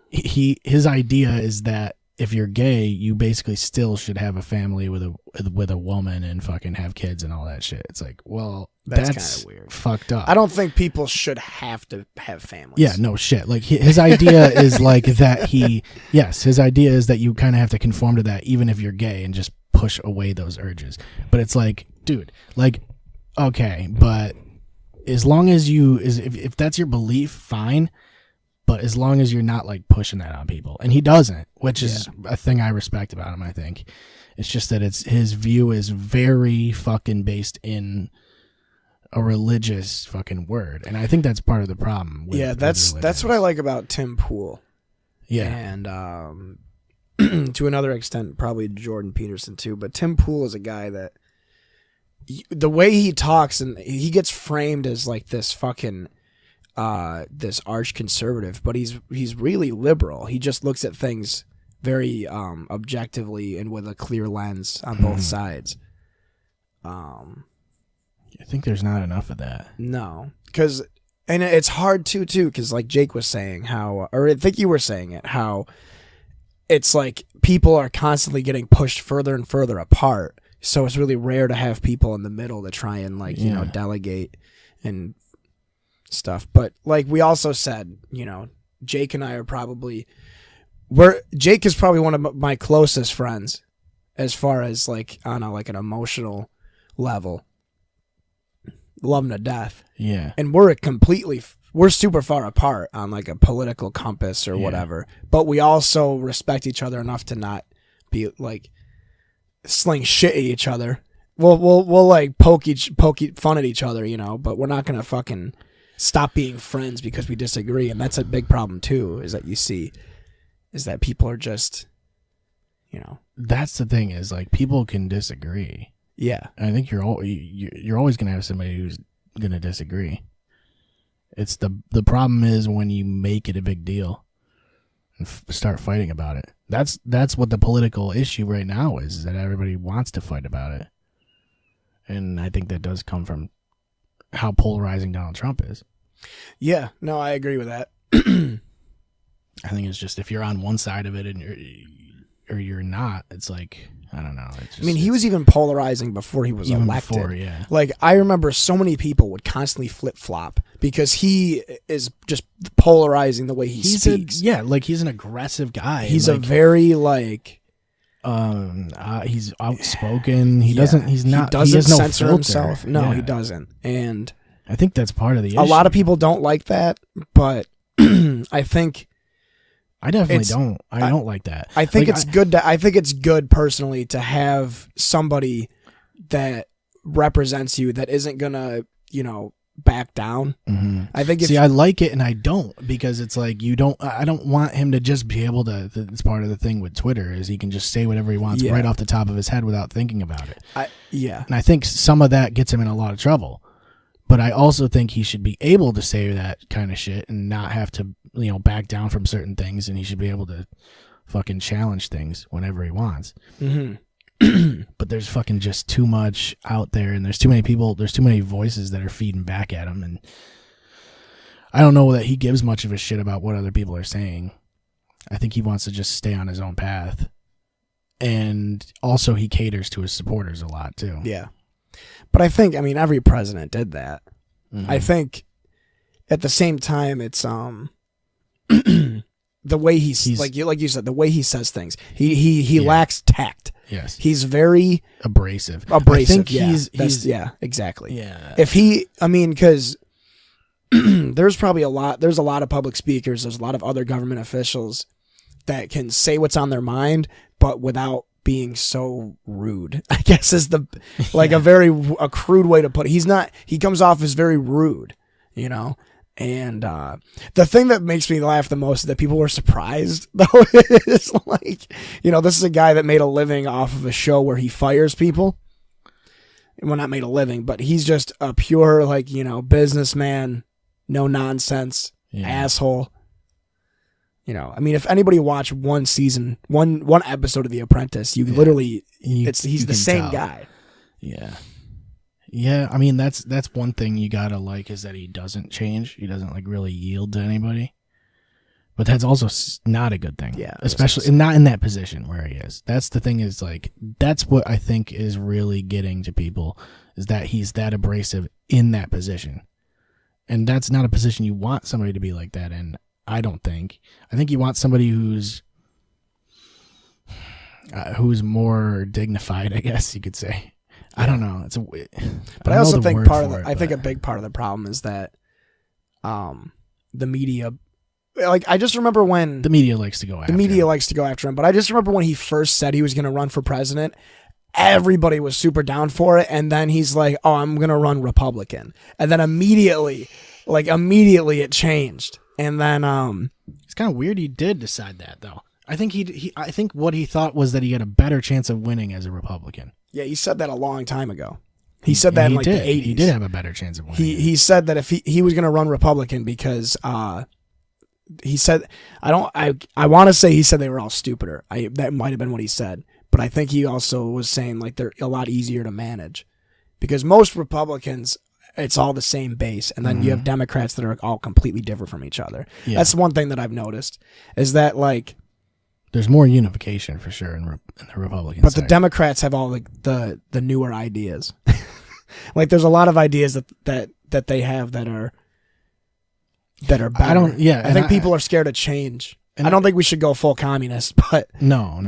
his idea is that if you're gay, you basically still should have a family with a woman and fucking have kids and all that shit. It's like, well, that's kind of weird. Fucked up. I don't think people should have to have families. Yeah, no shit. Like his idea is like that his idea is that you kind of have to conform to that even if you're gay and just push away those urges. But it's like, dude, like, okay, but as long as if that's your belief, fine. But as long as you're not like pushing that on people, and he doesn't, which is a thing I respect about him. I think it's just that his view is very fucking based in a religious fucking word, and I think that's part of the problem. That's what I like about Tim Pool. Yeah, and to another extent, probably Jordan Peterson too. But Tim Pool is a guy that the way he talks and he gets framed as like this fucking. This arch conservative, but he's really liberal. He just looks at things very objectively and with a clear lens on both sides. I think there's not enough of that. No, and it's hard too, because like Jake was saying how, or I think you were saying it, how it's like people are constantly getting pushed further and further apart. So it's really rare to have people in the middle to try and like you know delegate and stuff. But like we also said, you know, Jake and I are Jake is probably one of my closest friends as far as like on an emotional level. Love him to death. Yeah. And we're we're super far apart on like a political compass or whatever, but we also respect each other enough to not be like sling shit at each other. We'll like poke fun at each other, you know, but we're not gonna fucking stop being friends because we disagree. And that's a big problem too, is that you see is that people are just, you know, that's the thing, is like people can disagree. Yeah. I think you're always gonna have somebody who's gonna disagree. It's the problem is when you make it a big deal and start fighting about it. That's what the political issue right now is that everybody wants to fight about it. And I think that does come from how polarizing Donald Trump is. Yeah, no, I agree with that. I think it's just if you're on one side of it and you're not, it's like, I don't know. It's just, I mean, he was even polarizing before he was elected. Before, yeah. Like, I remember so many people would constantly flip-flop because he is just polarizing the way he speaks. Like he's an aggressive guy. He's like, a very, like... he's outspoken. He has no censor filter. himself. No, he doesn't. And I think that's part of the issue. A lot of people don't like that, but I think... I definitely don't. I don't like that. I think it's good. I think it's good personally to have somebody that represents you that isn't gonna, you know, back down. Mm-hmm. I think. I like it, and I don't, because it's like you don't. I don't want him to just be able to. It's part of the thing with Twitter is he can just say whatever he wants right off the top of his head without thinking about it. And I think some of that gets him in a lot of trouble. But I also think he should be able to say that kind of shit and not have to, you know, back down from certain things, and he should be able to fucking challenge things whenever he wants. Mm-hmm. But there's fucking just too much out there, and there's too many people, there's too many voices that are feeding back at him, and I don't know that he gives much of a shit about what other people are saying. I think he wants to just stay on his own path. And also he caters to his supporters a lot too. Yeah. But I think, I mean, every president did that. Mm-hmm. I think at the same time, it's the way he's like you said, the way he says things. He lacks tact. Yes. He's very abrasive. I think he's exactly. Yeah. Because there's a lot of public speakers, there's a lot of other government officials that can say what's on their mind, but without being so rude, I guess is a crude way to put it. He comes off as very rude, you know? And the thing that makes me laugh the most is that people were surprised, though. It's like, you know, this is a guy that made a living off of a show where he fires people. Well, not made a living, but he's just a pure, like, you know, businessman, no nonsense, asshole. You know, I mean, if anybody watched one episode of The Apprentice, he's the same guy. Yeah. Yeah, I mean, that's one thing you gotta like, is that he doesn't change. He doesn't like really yield to anybody. But that's also not a good thing. Yeah. Especially not in that position where he is. That's the thing, is like, that's what I think is really getting to people, is that he's that abrasive in that position. And that's not a position you want somebody to be like that in. I don't think. I think you want somebody who's more dignified, I guess you could say. I don't know. But I also think a big part of the problem is that the media, like, I just remember when the media likes to go after him. But I just remember when he first said he was going to run for president, everybody was super down for it, and then he's like, "Oh, I'm going to run Republican," and then immediately it changed. And then it's kind of weird he did decide that, though. I think I think what he thought was that he had a better chance of winning as a Republican. Yeah, he said that a long time ago. He said that in like the 80s. He did have a better chance of winning. He said that if he was going to run Republican because he said, I want to say he said they were all stupider. That might have been what he said, but I think he also was saying like they're a lot easier to manage because most Republicans, it's all the same base, and then you have Democrats that are all completely different from each other. Yeah. That's one thing that I've noticed, is that like there's more unification for sure in the Republican but side. The Democrats have all the newer ideas. Like there's a lot of ideas that they have that are better. I think people are scared of change. I don't think we should go full communist, but no.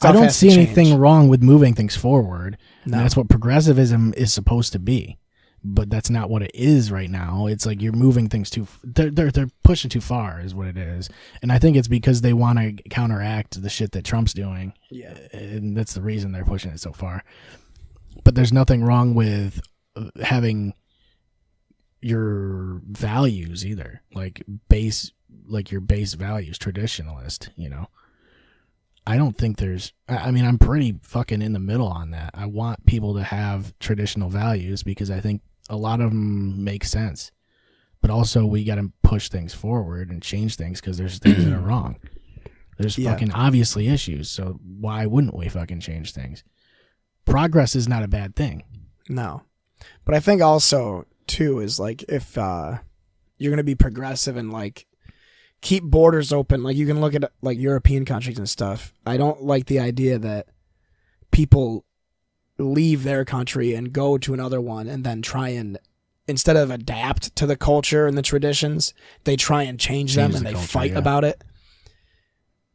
I don't see anything wrong with moving things forward. No. And that's what progressivism is supposed to be. but that's not what it is right now. It's like you're moving things they're pushing too far is what it is. And I think it's because they want to counteract the shit that Trump's doing. Yeah. And that's the reason they're pushing it so far. But there's nothing wrong with having your values either, like your base values, traditionalist, I don't think I'm pretty fucking in the middle on that. I want people to have traditional values because I think a lot of them make sense. But also we got to push things forward and change things because there's things that are wrong. There's fucking obviously issues. So why wouldn't we fucking change things? Progress is not a bad thing. No. But I think also, too, is like if you're going to be progressive and like keep borders open, like you can look at like European countries and stuff. I don't like the idea that people leave their country and go to another one and then try and, instead of adapt to the culture and the traditions, they try and change them and they fight about it.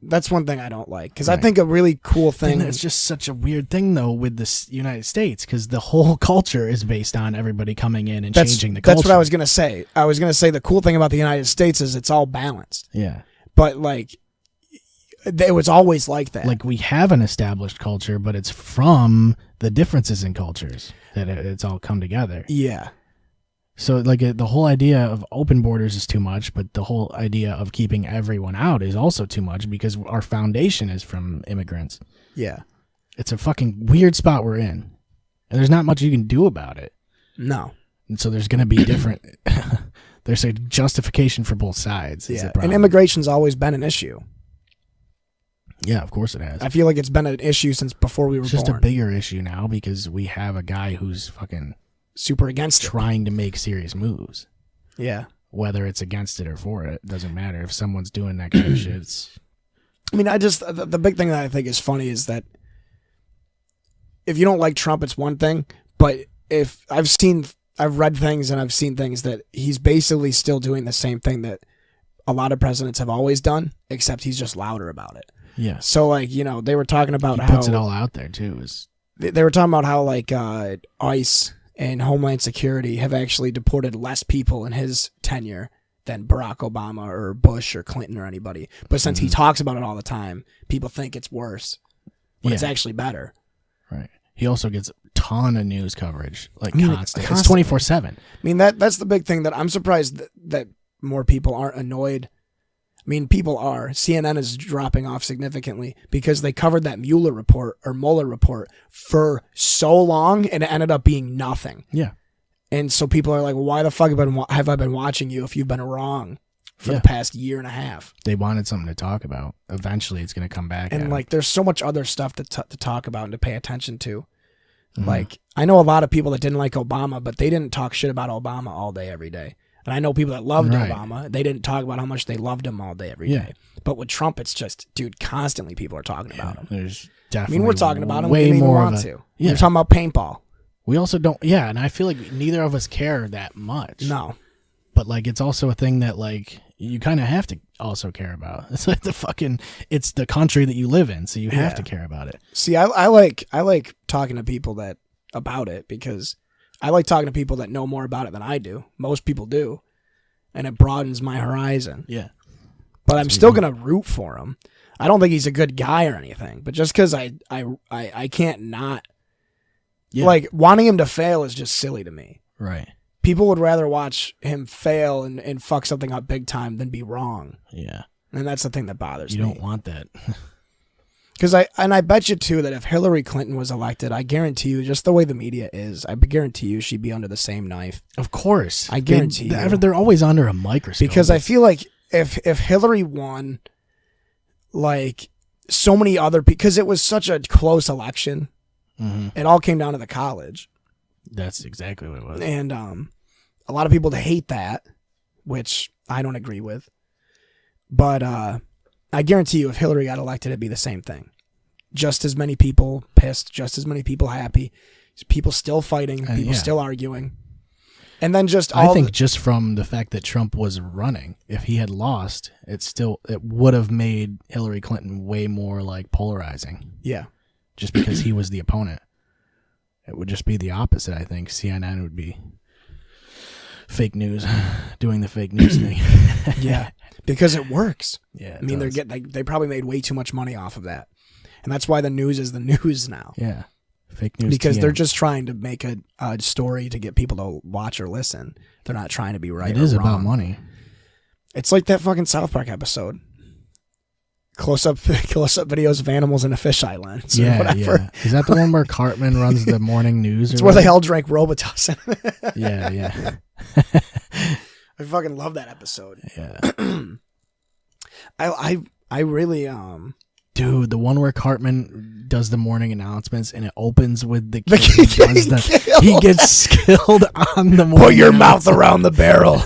That's one thing I don't like, because I think a really cool thing. It's just such a weird thing, though, with the United States, because the whole culture is based on everybody coming in and changing the culture. That's what I was going to say. I was going to say the cool thing about the United States is it's all balanced. Yeah. But, like, it was always like that. Like, we have an established culture, but it's from the differences in cultures that it's all come together. Yeah. So, like, the whole idea of open borders is too much, but the whole idea of keeping everyone out is also too much because our foundation is from immigrants. Yeah. It's a fucking weird spot we're in. And there's not much you can do about it. No. And so there's going to be different... there's a justification for both sides. Yeah. And immigration's always been an issue. Yeah, of course it has. I feel like it's been an issue since before we were born. It's just a bigger issue now because we have a guy who's fucking... super against trying to make serious moves. Yeah. Whether it's against it or for it, doesn't matter. If someone's doing that kind of shit, it's... I mean, the big thing that I think is funny is that if you don't like Trump, it's one thing, but if I've read things and I've seen things that he's basically still doing the same thing that a lot of presidents have always done, except he's just louder about it. Yeah. So, like, they were talking about he how... puts it all out there, too. They were talking about how, like, ICE... and Homeland Security have actually deported less people in his tenure than Barack Obama or Bush or Clinton or anybody. But since he talks about it all the time, people think it's worse. But it's actually better. Right. He also gets a ton of news coverage, like constant. It's 24/7. I mean, that's the big thing that I'm surprised that more people aren't annoyed. I mean, people are. CNN is dropping off significantly because they covered that Mueller report for so long and it ended up being nothing. Yeah. And so people are like, well, why the fuck have I been watching you if you've been wrong for the past year and a half? They wanted something to talk about. Eventually it's going to come back. And like, there's so much other stuff to talk about and to pay attention to. Mm-hmm. Like, I know a lot of people that didn't like Obama, but they didn't talk shit about Obama all day, every day. And I know people that loved Obama. They didn't talk about how much they loved him all day, every day. But with Trump, it's just, dude, constantly people are talking about him. There's definitely we're talking about him. Way we didn't more even want to. We're talking about paintball. We also don't, and I feel like neither of us care that much. No. But, like, it's also a thing that, like, you kind of have to also care about. It's like it's the country that you live in, so you have to care about it. See, I like talking to people about it because I like talking to people that know more about it than I do. Most people do. And it broadens my horizon. Yeah. But I'm still going to root for him. I don't think he's a good guy or anything. But just because I can't not... Yeah. Like, wanting him to fail is just silly to me. Right. People would rather watch him fail and fuck something up big time than be wrong. Yeah. And that's the thing that bothers me. You don't want that. Because I bet you, too, that if Hillary Clinton was elected, I guarantee you, just the way the media is, I guarantee you she'd be under the same knife. Of course. I guarantee you. They're always under a microscope. Because I feel like if Hillary won, like, so many other... Because it was such a close election, it all came down to the college. That's exactly what it was. And a lot of people hate that, which I don't agree with. But... I guarantee you if Hillary got elected, it'd be the same thing. Just as many people pissed, just as many people happy, people still fighting, people still arguing. And then I think just from the fact that Trump was running, if he had lost, it would have made Hillary Clinton way more like polarizing. Yeah. Just because he was the opponent. It would just be the opposite, I think. CNN would be fake news, doing the fake news thing. Yeah, because it works. Yeah, I mean, they probably made way too much money off of that, and that's why the news is the news now. Yeah, fake news because TM. they're just trying to make a story to get people to watch or listen. They're not trying to be right. It or is wrong. about money. It's like that fucking South Park episode. Close up videos of animals in a fisheye lens. Yeah, or whatever. yeah. Is that the one where Cartman runs the morning news? It's or where they whatever? all drank Robitussin. Yeah, yeah, I fucking love that episode. yeah. I really Dude, the one where Cartman does the morning announcements and it opens with the The kid who does kid he gets killed on the morning. put your mouth around the barrel.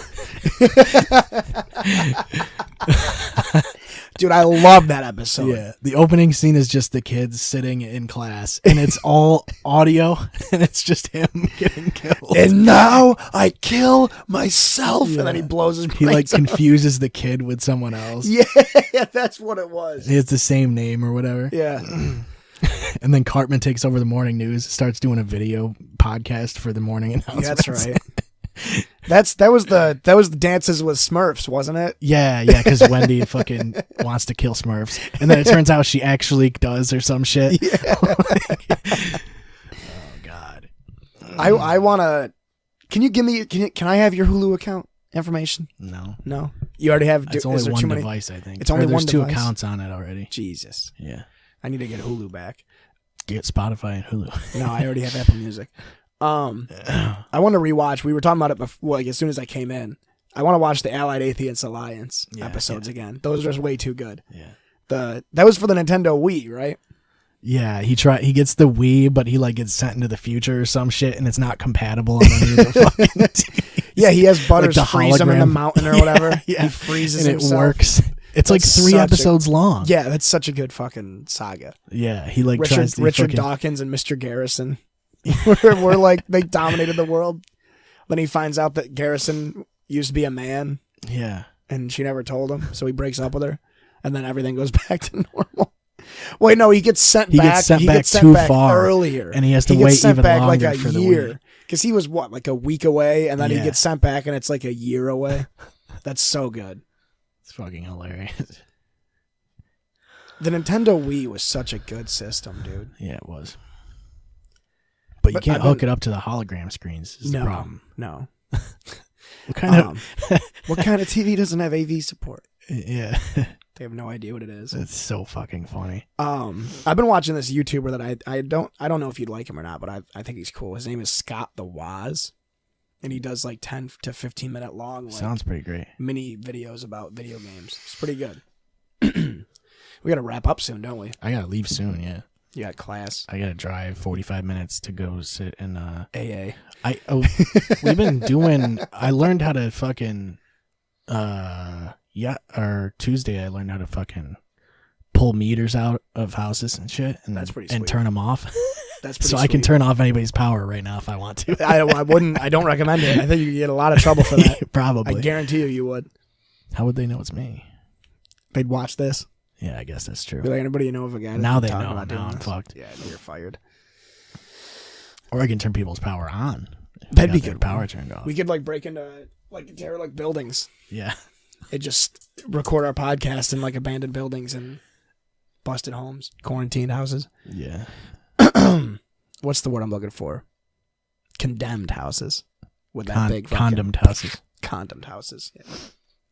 Dude, I love that episode. Yeah, the opening scene is just the kids sitting in class, and it's all audio, and it's just him getting killed. And now I kill myself, and then he blows his brains He like out. confuses the kid with someone else. Yeah, that's what it was. It's the same name or whatever. Yeah. And then Cartman takes over the morning news, starts doing a video podcast for the morning announcements. That's right. That was the Dances with Smurfs, wasn't it? Yeah, because Wendy fucking wants to kill Smurfs, and then it turns out she actually does or some shit. Yeah. Oh God. I wanna. Can you give me? Can I have your Hulu account information? No, No, you already have. it's is only there one too many? device. I think It's only there's one two device? accounts on it already. Jesus, Yeah, I need to get Hulu back. get Spotify and Hulu. No, I already have Apple Music. I want to rewatch. We were talking about it before, like as soon as I came in. I want to watch the Allied Atheists Alliance episodes again. Those are just way too good. Yeah, That was for the Nintendo Wii, right? yeah. He gets the Wii, but he like gets sent into the future or some shit, and it's not compatible on any of the fucking TVs. Yeah, he has Butters the freeze him in the hologram. mountain or whatever. Yeah, He freezes and it himself. works. It's like That's 3 such a- episodes long. Yeah, that's such a good fucking saga. Yeah, he like tries to Richard fucking, Dawkins and Mr. Garrison were like they dominated the world. Then he finds out that Garrison used to be a man Yeah. and she never told him, so he breaks up with her, and then everything goes back to normal. Wait, no, he gets sent He back. gets sent he back gets sent too back far, earlier, and he has to gets wait sent even back longer like a for the year Wii. because he was like a week away, and then he Yeah. gets sent back, and it's like a year away. That's so good. It's fucking hilarious. The Nintendo Wii was such a good system, dude. Yeah, it was. But you But can't I've been- hook it up to the hologram screens. Is the problem. No. What kind of? What kind of TV doesn't have AV support? Yeah, They have no idea what it is. it's so fucking funny. I've been watching this YouTuber that I don't know if you'd like him or not, but I think he's cool. His name is Scott the Woz, and he does like 10 to 15 minute long like, Sounds pretty great. mini videos about video games. It's pretty good. We got to wrap up soon, don't we? I gotta leave soon. Yeah, You got class. I gotta drive 45 minutes to go sit in. AA. We've been doing. I learned how to fucking. Or Tuesday I learned how to fucking pull meters out of houses and shit, and That's pretty and sweet. turn them off. That's pretty So I can sweet. turn off anybody's power right now if I want to. I wouldn't. I don't recommend it. I think you could get a lot of trouble for that. Probably. I guarantee you would. How would they know it's me? They'd watch this. Yeah, I guess that's true. Be like, anybody you know of a guy that's Now been they talking know. about Now doing I'm this? fucked. Yeah, you're fired. Or I can turn people's power on. If they That'd be got their good. Power turned off. We could like break into like derelict buildings Yeah. and just record our podcast in like abandoned buildings and busted homes, quarantined houses. Yeah. What's the word I'm looking for? Condemned houses. With that big fucking- Condemned houses. Condemned houses. Yeah.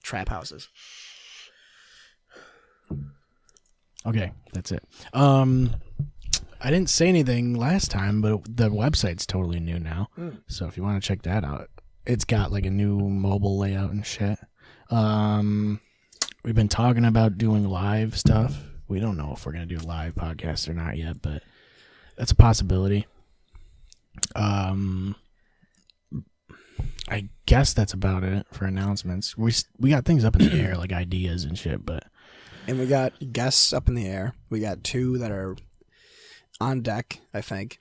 Trap houses. Okay, that's it. I didn't say anything last time, but the website's totally new now. So if you want to check that out, it's got like a new mobile layout and shit. We've been talking about doing live stuff. We don't know if we're gonna do live podcasts or not yet, but that's a possibility. I guess that's about it for announcements. We got things up in the air, like ideas and shit, but And we got guests up in the air. We got 2 that are on deck, I think.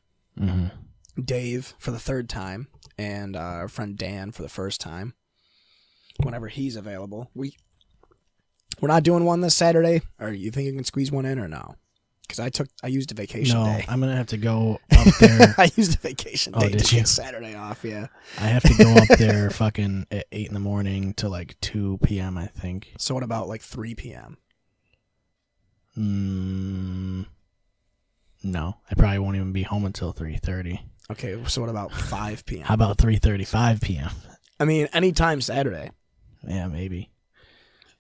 Dave for the 3rd time, and our friend Dan for the 1st time. Whenever he's available. We're not doing one this Saturday. Or you think you can squeeze one in or no? because I used a vacation No, day. I'm gonna have to go up there. I used a vacation day did to you? get Saturday off. Yeah. I have to go up there fucking at 8 a.m. to like 2 p.m. I think. So what about like 3 p.m.? No, I probably won't even be home until 3:30. Okay, so what about 5 p.m.? How about 3:35 p.m.? I mean, anytime Saturday. Yeah, maybe.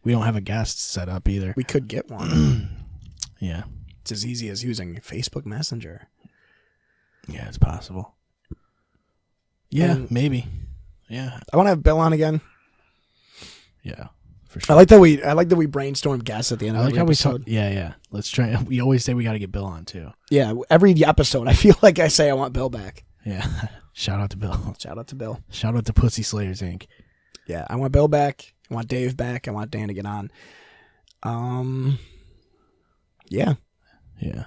We don't have a guest set up either. We could get one. Yeah. It's as easy as using Facebook Messenger. Yeah, it's possible. Yeah, And maybe. Yeah. I want to have Bill on again. Yeah. For sure. I like that we brainstorm guests at the end I of like every how we episode. talk. Yeah. Let's try. We always say we got to get Bill on too. Yeah, every episode I feel like I say I want Bill back. Yeah. Shout out to Bill. Shout out to Bill. Shout out to Pussy Slayers Inc. Yeah, I want Bill back. I want Dave back. I want Dan to get on. Yeah. Yeah.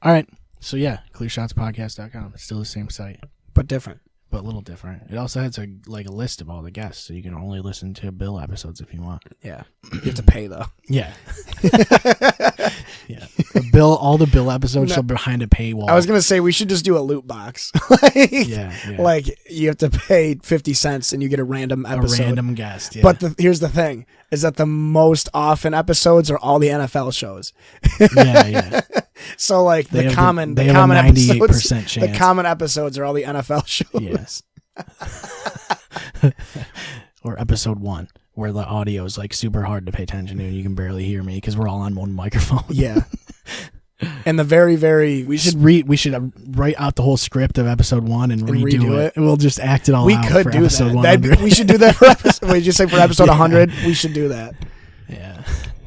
All right. So yeah, clearshotspodcast.com. It's still the same site, But different. but a little different. It also has a list of all the guests, so you can only listen to Bill episodes if you want. Yeah. You have to pay though. Yeah. Yeah. All the Bill episodes are behind a paywall. I was gonna say we should just do a loot box. Yeah. Like you have to pay 50 cents and you get a random episode. A random guest. Yeah. But here's the thing: is that the most often episodes are all the NFL shows. yeah. So like They the have common they have a episodes, 98% chance. the common episodes are all the NFL shows. Yeah. Or episode 1, where the audio is like super hard to pay attention to, and you can barely hear me because we're all on one microphone. Yeah. And the very, very We should write out the whole script of episode 1 and redo it. We'll just act it all we out could for do episode that. 100. We should do that for episode. Wait, did you say for episode 100? We should do that. Yeah.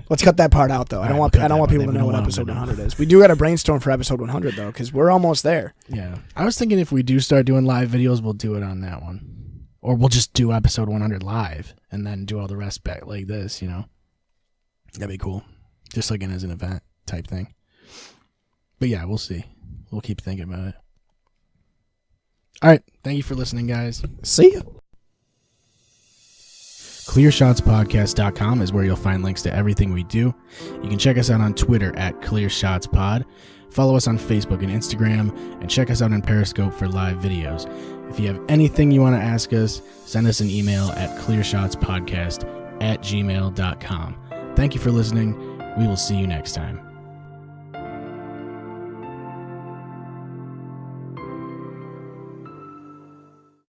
Let's cut that part out though. I don't want people to know what episode 100 is. We do got to brainstorm for episode 100 though, because we're almost there. Yeah. I was thinking if we do start doing live videos, we'll do it on that one. Or we'll just do episode 100 live and then do all the rest back like this, you know? That'd be cool. Just like as an event type thing. But yeah, we'll see. We'll keep thinking about it. All right. Thank you for listening, guys. See ya. ClearShotsPodcast.com is where you'll find links to everything we do. You can check us out on Twitter at ClearShotsPod. Follow us on Facebook and Instagram, and check us out on Periscope for live videos. If you have anything you want to ask us, send us an email at clearshotspodcast@gmail.com. Thank you for listening. We will see you next time.